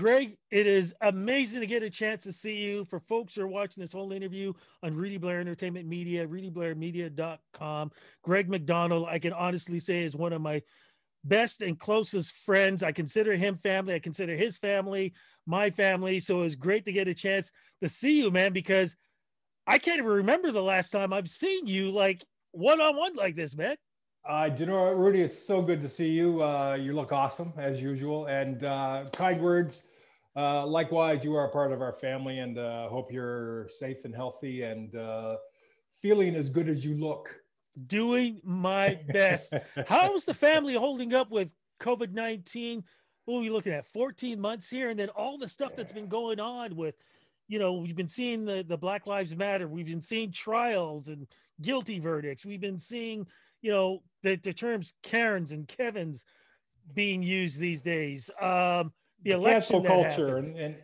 Greg, it is amazing to get a chance to see you. For folks who are watching this whole interview on Rudy Blair Entertainment Media, rudyblairmedia.com, Greg MacDonald, I can honestly say, is one of my best and closest friends. I consider him family. I consider his family my family. So it was great to get a chance to see you, man, because I can't even remember the last time I've seen you like one-on-one like this, man. You know what, Rudy, it's so good to see you. You look awesome as usual, and kind words. Likewise, you are a part of our family, and hope you're safe and healthy and feeling as good as you look. Doing my best. How's the family holding up with COVID-19? What are we looking at? 14 months here, and then all the stuff that's been going on with, we've been seeing the Black Lives Matter. We've been seeing trials and guilty verdicts. We've been seeing, the terms Karens and Kevins being used these days. The election culture happened, and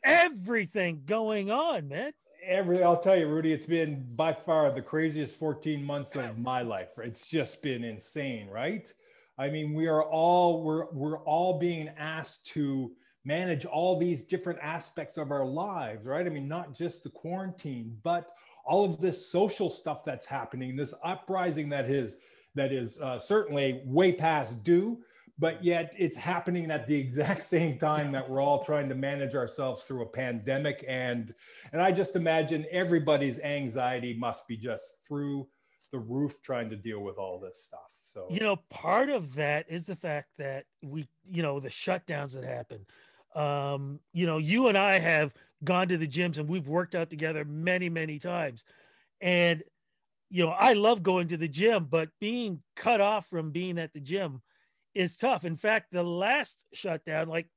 everything going on, man. I'll tell you, Rudy, it's been by far the craziest 14 months of my life. It's just been insane, right? I mean, we're all being asked to manage all these different aspects of our lives, right? I mean, not just the quarantine, but all of this social stuff that's happening, this uprising that is certainly way past due, but yet it's happening at the exact same time that we're all trying to manage ourselves through a pandemic. And I just imagine everybody's anxiety must be just through the roof trying to deal with all this stuff. So, part of that is the fact that the shutdowns that happen. You and I have gone to the gyms and we've worked out together many, many times. And, I love going to the gym, but being cut off from being at the gym is tough. In fact, the last shutdown, like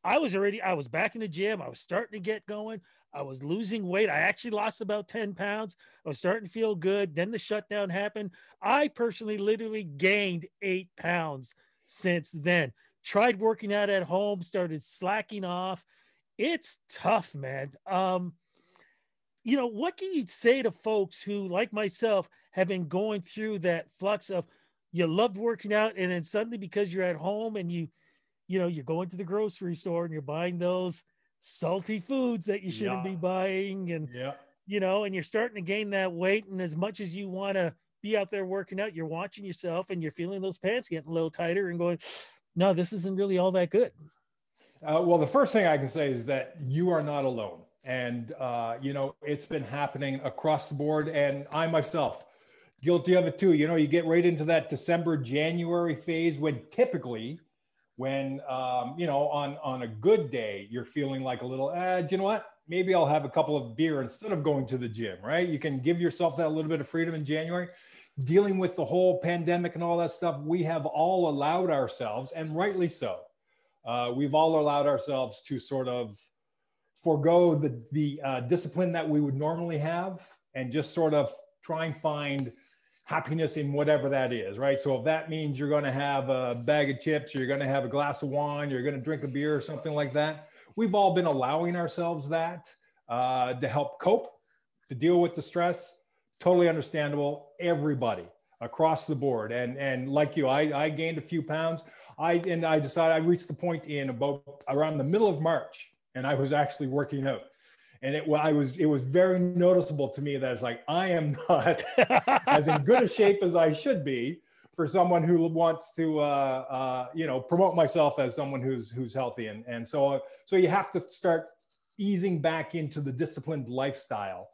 I was back in the gym. I was starting to get going. I was losing weight. I actually lost about 10 pounds. I was starting to feel good. Then the shutdown happened. I personally literally gained 8 pounds since then. Tried working out at home, started slacking off. It's tough, man. What can you say to folks who, like myself, have been going through that flux of you loved working out, and then suddenly because you're at home and you're going to the grocery store and you're buying those salty foods that you shouldn't be buying, and and you're starting to gain that weight, and as much as you want to be out there working out, you're watching yourself and you're feeling those pants getting a little tighter and going, no, this isn't really all that good. Well, the first thing I can say is that you are not alone. And, it's been happening across the board. And I myself, guilty of it too. You get right into that December, January phase when typically on a good day, you're feeling like a little, do you know what? Maybe I'll have a couple of beer instead of going to the gym, right? You can give yourself that little bit of freedom in January. Dealing with the whole pandemic and all that stuff, we have all allowed ourselves, and rightly so, we've all allowed ourselves to sort of forego the discipline that we would normally have and just sort of try and find happiness in whatever that is, right? So if that means you're going to have a bag of chips, or you're going to have a glass of wine, you're going to drink a beer or something like that, we've all been allowing ourselves that to help cope, to deal with the stress. Totally understandable, everybody across the board. And like you, I gained a few pounds. I decided I reached the point in about around the middle of March, and I was actually working out. And it was very noticeable to me that it's like, I am not as in good a shape as I should be for someone who wants to, promote myself as someone who's healthy. And so you have to start easing back into the disciplined lifestyle.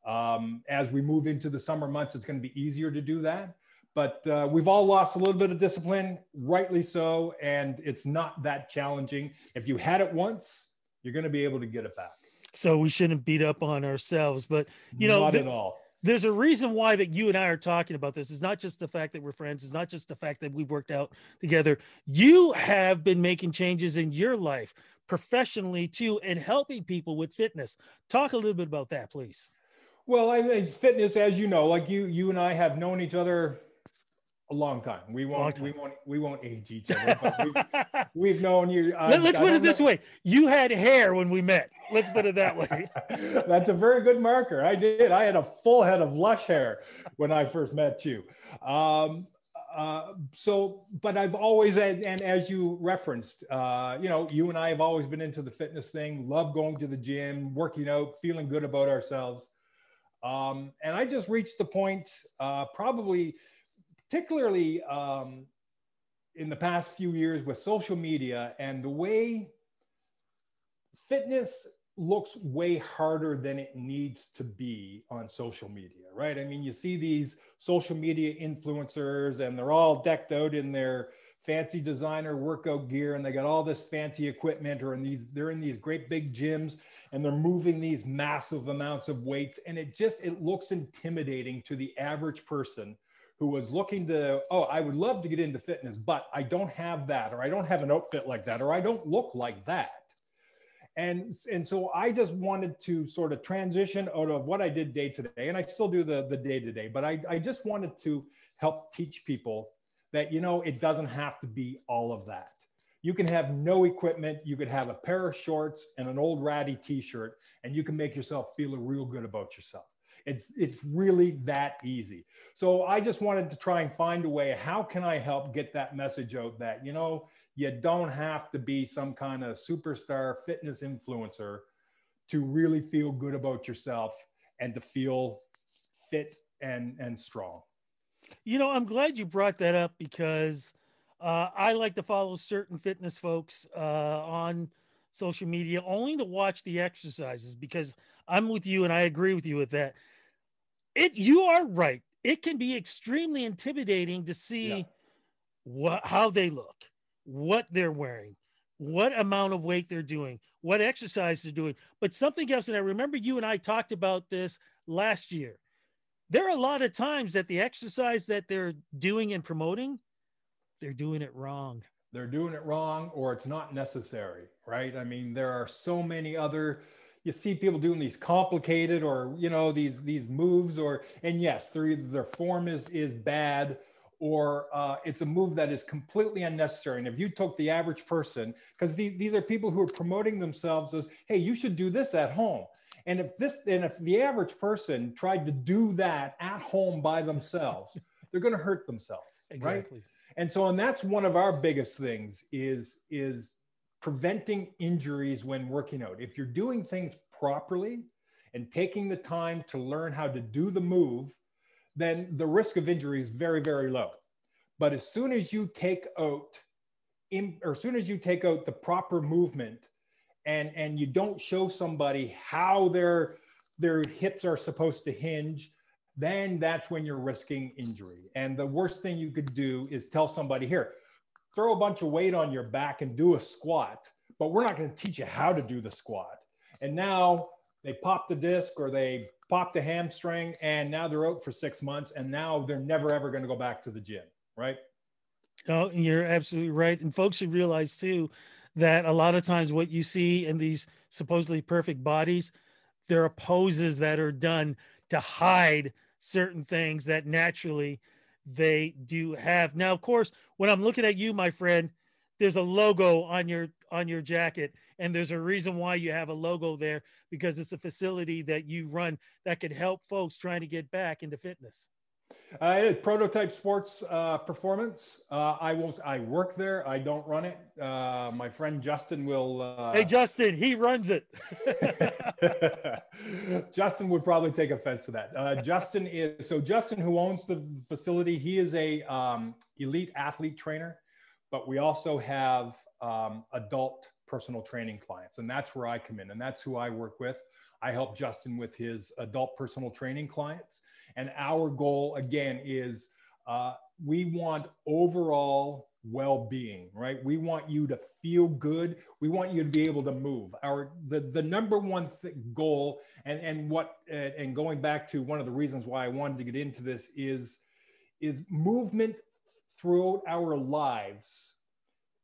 As we move into the summer months, it's going to be easier to do that. But we've all lost a little bit of discipline, rightly so. And it's not that challenging. If you had it once, you're going to be able to get it back. So we shouldn't beat up on ourselves. But, not at all. There's a reason why that you and I are talking about this. It's not just the fact that we're friends. It's not just the fact that we've worked out together. You have been making changes in your life professionally too, and helping people with fitness. Talk a little bit about that, please. Well, I mean, fitness, as you know, like you and I have known each other a long time. We won't age each other, but we've known you. Let's put it this way. You had hair when we met. Let's put it that way. That's a very good marker. I did. I had a full head of lush hair when I first met you. But I've always, and as you referenced, you and I have always been into the fitness thing, love going to the gym, working out, feeling good about ourselves. And I just reached the point, probably particularly in the past few years with social media and the way fitness looks way harder than it needs to be on social media, right? I mean, you see these social media influencers and they're all decked out in their fancy designer workout gear and they got all this fancy equipment, or they're in these great big gyms and they're moving these massive amounts of weights, and it looks intimidating to the average person who was looking to, oh, I would love to get into fitness, but I don't have that, or I don't have an outfit like that, or I don't look like that. And so I just wanted to sort of transition out of what I did day to day, and I still do the day to day, but I just wanted to help teach people that, it doesn't have to be all of that. You can have no equipment. You could have a pair of shorts and an old ratty t-shirt, and you can make yourself feel real good about yourself. It's really that easy. So I just wanted to try and find a way, how can I help get that message out that, you don't have to be some kind of superstar fitness influencer to really feel good about yourself and to feel fit and strong. I'm glad you brought that up because I like to follow certain fitness folks on social media only to watch the exercises, because I'm with you and I agree with you with that. You are right. It can be extremely intimidating to see how they look, what they're wearing, what amount of weight they're doing, what exercise they're doing. But something else, and I remember you and I talked about this last year. There are a lot of times that the exercise that they're doing and promoting, they're doing it wrong. They're doing it wrong, or it's not necessary, right? I mean, there are so many other, you see people doing these complicated or, these moves, and yes, their form is bad, or it's a move that is completely unnecessary. And if you took the average person, because these are people who are promoting themselves as, hey, you should do this at home. And if the average person tried to do that at home by themselves, they're going to hurt themselves, exactly. Right? And that's one of our biggest things is preventing injuries when working out. If you're doing things properly and taking the time to learn how to do the move, then the risk of injury is very, very low. But as soon as you take out the proper movement and you don't show somebody how their hips are supposed to hinge, then that's when you're risking injury. And the worst thing you could do is tell somebody, here, throw a bunch of weight on your back and do a squat, but we're not going to teach you how to do the squat. And now they pop the disc or they pop the hamstring, and now they're out for 6 months, and now they're never, ever going to go back to the gym, right? Oh, you're absolutely right. And folks should realize too, that a lot of times what you see in these supposedly perfect bodies, there are poses that are done to hide certain things that naturally they do have. Now, of course, when I'm looking at you, my friend, there's a logo on your jacket, and there's a reason why you have a logo there, because it's a facility that you run that could help folks trying to get back into fitness. Prototype Sports Performance. I work there. I don't run it. My friend Justin will. Hey, Justin, he runs it. Justin would probably take offense to that. Justin, who owns the facility, he is a elite athlete trainer, but we also have adult personal training clients, and that's where I come in, and that's who I work with. I help Justin with his adult personal training clients. And our goal, again, is we want overall well-being, right? We want you to feel good. We want you to be able to move. The number one goal, and going back to one of the reasons why I wanted to get into this is movement throughout our lives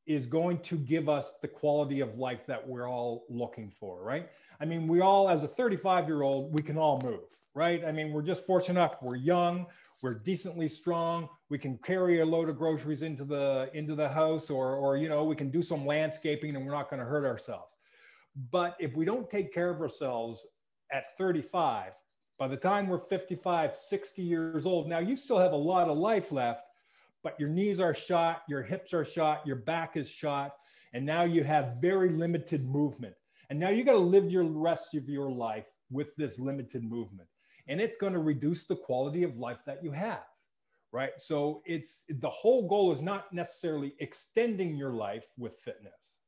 is going to give us the quality of life that we're all looking for, right? I mean, we all, as a 35-year-old, we can all move, right? I mean, we're just fortunate enough. We're young, we're decently strong. We can carry a load of groceries into the house, or we can do some landscaping, and we're not going to hurt ourselves. But if we don't take care of ourselves at 35, by the time we're 55, 60 years old, now you still have a lot of life left, but your knees are shot, your hips are shot, your back is shot, and now you have very limited movement. And now you got to live your rest of your life with this limited movement. And it's going to reduce the quality of life that you have, right? So it's the whole goal is not necessarily extending your life with fitness,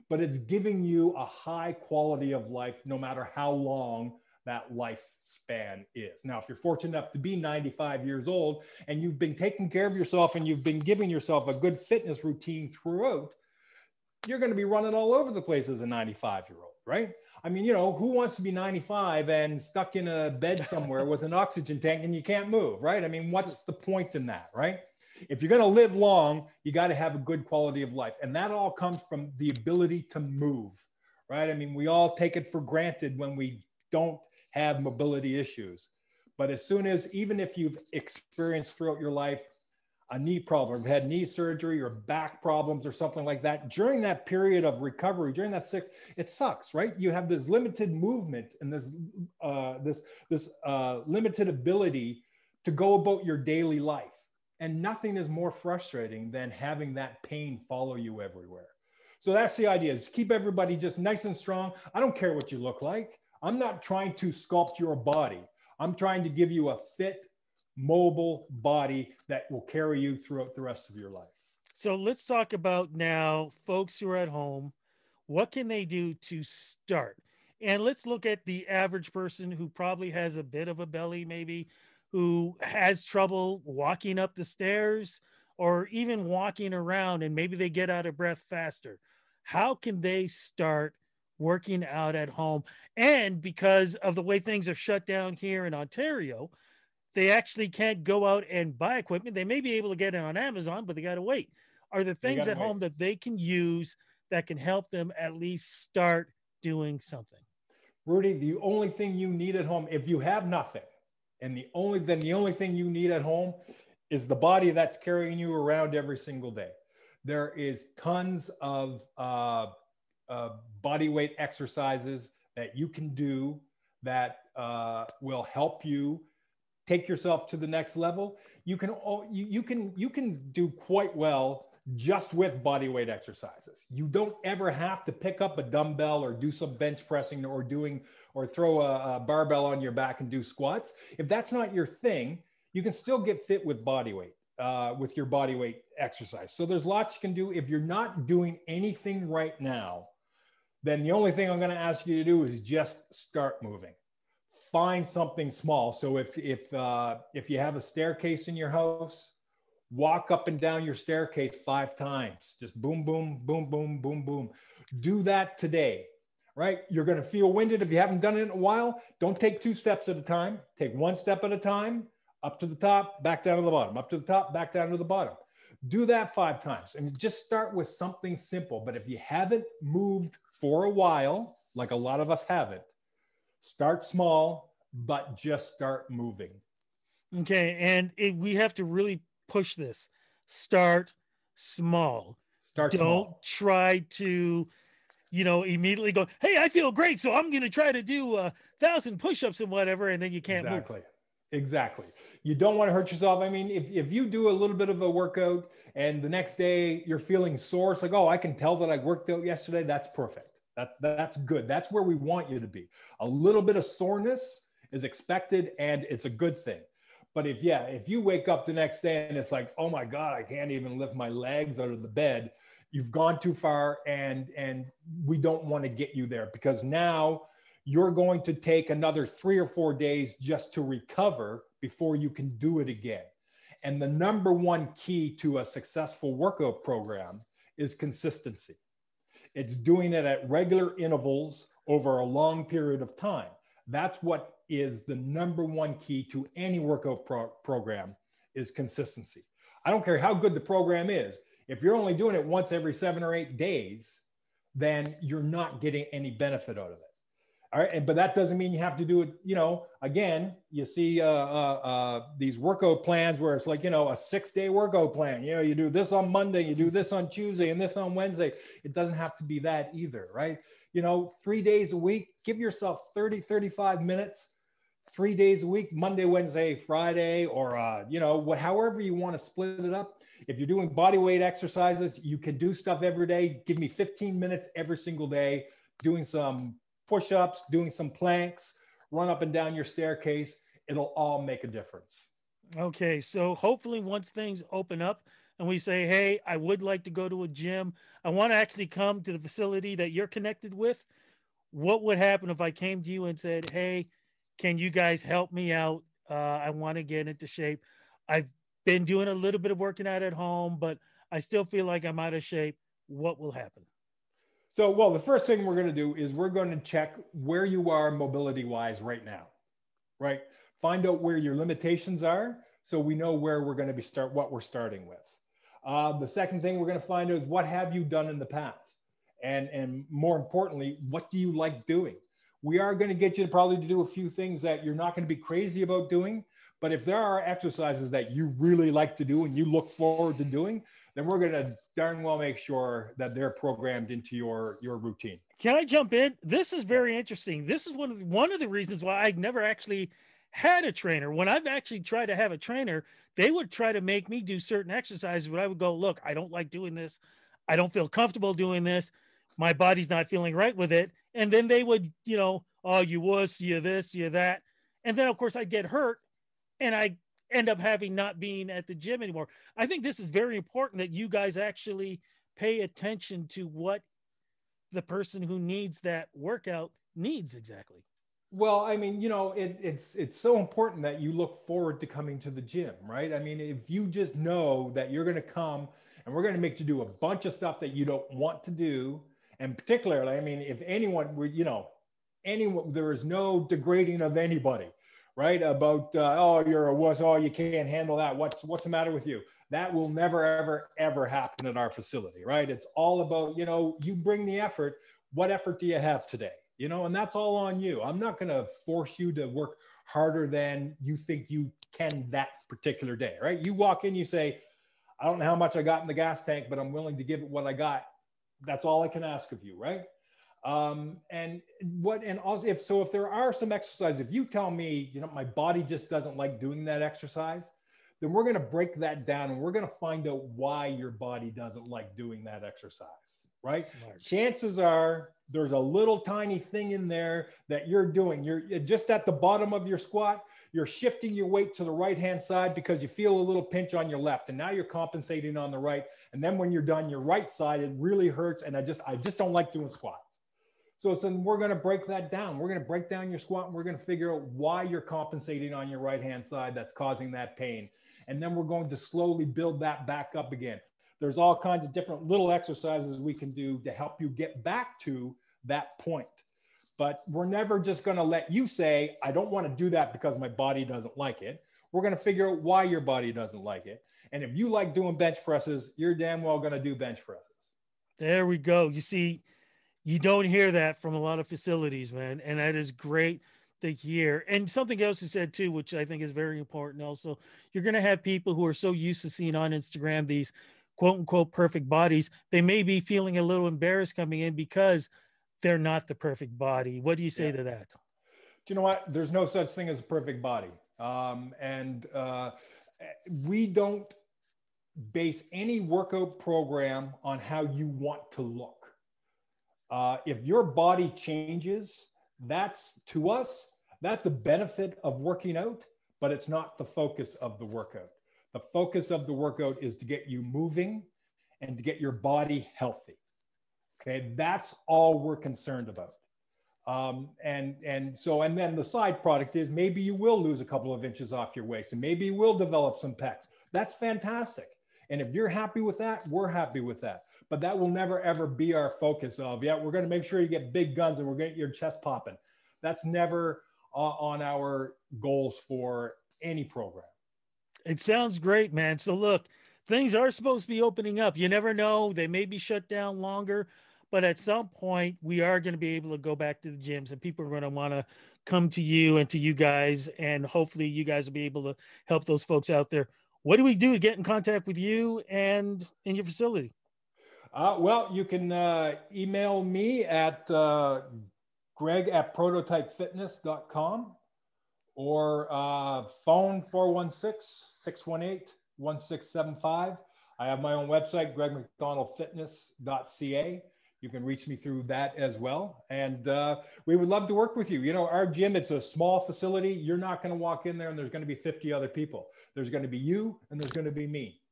but it's giving you a high quality of life no matter how long that lifespan is. Now, if you're fortunate enough to be 95 years old and you've been taking care of yourself and you've been giving yourself a good fitness routine throughout, you're going to be running all over the place as a 95-year-old, right? I mean, you know, who wants to be 95 and stuck in a bed somewhere with an oxygen tank and you can't move, right? I mean, what's the point in that, right? If you're going to live long, you got to have a good quality of life. And that all comes from the ability to move, right? I mean, we all take it for granted when we don't have mobility issues. But as soon as, even if you've experienced throughout your life a knee problem, had knee surgery or back problems or something like that, during that period of recovery, during that it sucks, right? You have this limited movement and this limited ability to go about your daily life. And nothing is more frustrating than having that pain follow you everywhere. So that's the idea, is keep everybody just nice and strong. I don't care what you look like. I'm not trying to sculpt your body. I'm trying to give you a fit, mobile body that will carry you throughout the rest of your life. So let's talk about now, folks who are at home, what can they do to start? And let's look at the average person who probably has a bit of a belly, maybe, who has trouble walking up the stairs or even walking around, and maybe they get out of breath faster. How can they start working out at home? And because of the way things are shut down here in Ontario, they actually can't go out and buy equipment. They may be able to get it on Amazon, but they got to wait. Are there things at home that they can use that can help them at least start doing something? Rudy, the only thing you need at home, if you have nothing, and the only thing you need at home is the body that's carrying you around every single day. There is tons of body weight exercises that you can do that will help you take yourself to the next level. You can do quite well just with body weight exercises. You don't ever have to pick up a dumbbell or do some bench pressing or throw a barbell on your back and do squats. If that's not your thing, you can still get fit with body weight, with your body weight exercise. So there's lots you can do. If you're not doing anything right now, then the only thing I'm going to ask you to do is just start moving. Find something small. So if you have a staircase in your house, walk up and down your staircase 5 times. Just boom, boom, boom, boom, boom, boom. Do that today, right? You're going to feel winded if you haven't done it in a while. Don't take 2 steps at a time. Take 1 step at a time, up to the top, back down to the bottom, up to the top, back down to the bottom. Do that 5 times and just start with something simple. But if you haven't moved for a while, like a lot of us haven't, start small, but just start moving. Okay. And we have to really push this. Start small. Don't try to, immediately go, hey, I feel great, so I'm going to try to do 1,000 push-ups and whatever, and then you can't move. Exactly. You don't want to hurt yourself. I mean, if you do a little bit of a workout and the next day you're feeling sore, it's like, oh, I can tell that I worked out yesterday. That's perfect. That's good. That's where we want you to be. A little bit of soreness is expected and it's a good thing. But if you wake up the next day and it's like, oh my God, I can't even lift my legs out of the bed, you've gone too far, and we don't want to get you there, because now you're going to take another 3 or 4 days just to recover before you can do it again. And the number one key to a successful workout program is consistency. It's doing it at regular intervals over a long period of time. That's what is the number one key to any workout program, is consistency. I don't care how good the program is. If you're only doing it once every 7 or 8 days, then you're not getting any benefit out of it. All right. But that doesn't mean you have to do it. Again, you see these workout plans where it's like, a 6-day workout plan. You do this on Monday, you do this on Tuesday, and this on Wednesday. It doesn't have to be that either. Right. 3 days a week, give yourself 30, 35 minutes, 3 days a week, Monday, Wednesday, Friday, or, however you want to split it up. If you're doing body weight exercises, you can do stuff every day. Give me 15 minutes every single day, doing some push-ups, doing some planks, run up and down your staircase. It'll all make a difference. Okay, so hopefully once things open up and we say, "Hey, I would like to go to a gym. I want to actually come to the facility that you're connected with." What would happen if I came to you and said, "Hey, can you guys help me out? I want to get into shape. I've been doing a little bit of working out at home, but I still feel like I'm out of shape." What will happen? So, well, the first thing we're going to do is we're going to check where you are mobility wise right now, right? Find out where your limitations are so we know where we're going to what we're starting with. The second thing we're going to find out is what have you done in the past? And more importantly, what do you like doing? We are going to get you to probably to do a few things that you're not going to be crazy about doing. But if there are exercises that you really like to do and you look forward to doing, then we're going to darn well make sure that they're programmed into your routine. Can I jump in? This is very interesting. This is one of the reasons why I've never actually had a trainer. When I've actually tried to have a trainer, they would try to make me do certain exercises, but I would go, "Look, I don't like doing this. I don't feel comfortable doing this. My body's not feeling right with it." And then they would, "Oh, you wuss, you this, you that." And then, of course, I'd get hurt and I end up having not being at the gym anymore. I think this is very important that you guys actually pay attention to what the person who needs that workout needs exactly. Well, I mean, it's so important that you look forward to coming to the gym, right? I mean, if you just know that you're going to come and we're going to make you do a bunch of stuff that you don't want to do, and particularly, I mean, if anyone were, anyone, there is no degrading of anybody, right? About oh, you're a wuss, oh, you can't handle that. What's the matter with you? That will never, ever, ever happen at our facility, right? It's all about, you bring the effort. What effort do you have today? And that's all on you. I'm not going to force you to work harder than you think you can that particular day, right? You walk in, you say, "I don't know how much I got in the gas tank, but I'm willing to give it what I got." That's all I can ask of you, right? And also if there are some exercises, if you tell me, my body just doesn't like doing that exercise, then we're going to break that down and we're going to find out why your body doesn't like doing that exercise, right? Smart. Chances are there's a little tiny thing in there that you're doing. You're just at the bottom of your squat. You're shifting your weight to the right-hand side because you feel a little pinch on your left. And now you're compensating on the right. And then when you're done, your right side, it really hurts. And I just don't like doing squats. So we're going to break that down. We're going to break down your squat and we're going to figure out why you're compensating on your right-hand side that's causing that pain. And then we're going to slowly build that back up again. There's all kinds of different little exercises we can do to help you get back to that point. But we're never just going to let you say, "I don't want to do that because my body doesn't like it." We're going to figure out why your body doesn't like it. And if you like doing bench presses, you're damn well going to do bench presses. There we go. You see, you don't hear that from a lot of facilities, man. And that is great to hear. And something else you said too, which I think is very important also, you're going to have people who are so used to seeing on Instagram these quote unquote perfect bodies. They may be feeling a little embarrassed coming in because they're not the perfect body. What do you say to that? Do you know what? There's no such thing as a perfect body. We don't base any workout program on how you want to look. If your body changes, to us, that's a benefit of working out, but it's not the focus of the workout. The focus of the workout is to get you moving and to get your body healthy. Okay, that's all we're concerned about. And then the side product is maybe you will lose a couple of inches off your waist and maybe you will develop some pecs. That's fantastic. And if you're happy with that, we're happy with that. But that will never, ever be our focus of, we're going to make sure you get big guns and we're going to get your chest popping. That's never on our goals for any program. It sounds great, man. So look, things are supposed to be opening up. You never know. They may be shut down longer, but at some point we are going to be able to go back to the gyms and people are going to want to come to you and to you guys. And hopefully you guys will be able to help those folks out there. What do we do to get in contact with you and in your facility? Well, you can email me at greg@prototypefitness.com, or phone 416-618-1675. I have my own website, gregmacdonaldfitness.ca. You can reach me through that as well. And we would love to work with you. You know, our gym, it's a small facility. You're not going to walk in there and there's going to be 50 other people. There's going to be you and there's going to be me.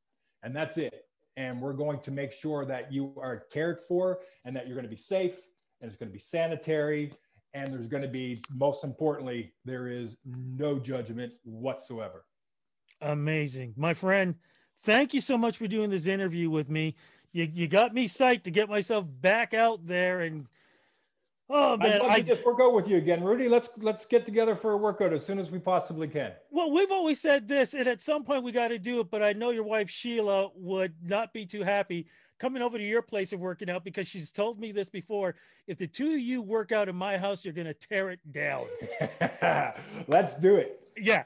And that's it. And we're going to make sure that you are cared for and that you're going to be safe and it's going to be sanitary. And there's going to be, most importantly, there is no judgment whatsoever. Amazing. My friend, thank you so much for doing this interview with me. You got me psyched to get myself back out there, and oh man, I'd love to just work out with you again, Rudy. Let's get together for a workout as soon as we possibly can. Well, we've always said this, and at some point we got to do it. But I know your wife Sheila would not be too happy coming over to your place and working out, because she's told me this before. If the two of you work out in my house, you're going to tear it down. Let's do it. Yeah.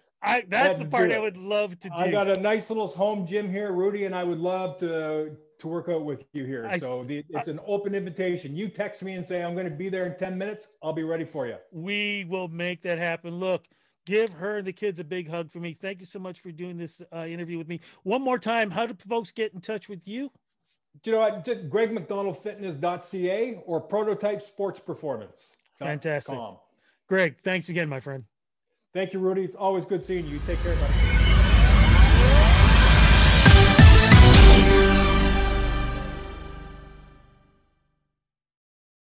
That's the part I would love to do. I got a nice little home gym here, Rudy, and I would love to work out with you here. It's an open invitation. You text me and say, I'm going to be there in 10 minutes. I'll be ready for you. We will make that happen. Look, give her and the kids a big hug for me. Thank you so much for doing this interview with me. One more time, how do folks get in touch with you? You know what? GregMacDonaldFitness.ca or Prototype Sports Performance. Fantastic. Greg, thanks again, my friend. Thank you, Rudy. It's always good seeing you. Take care, buddy.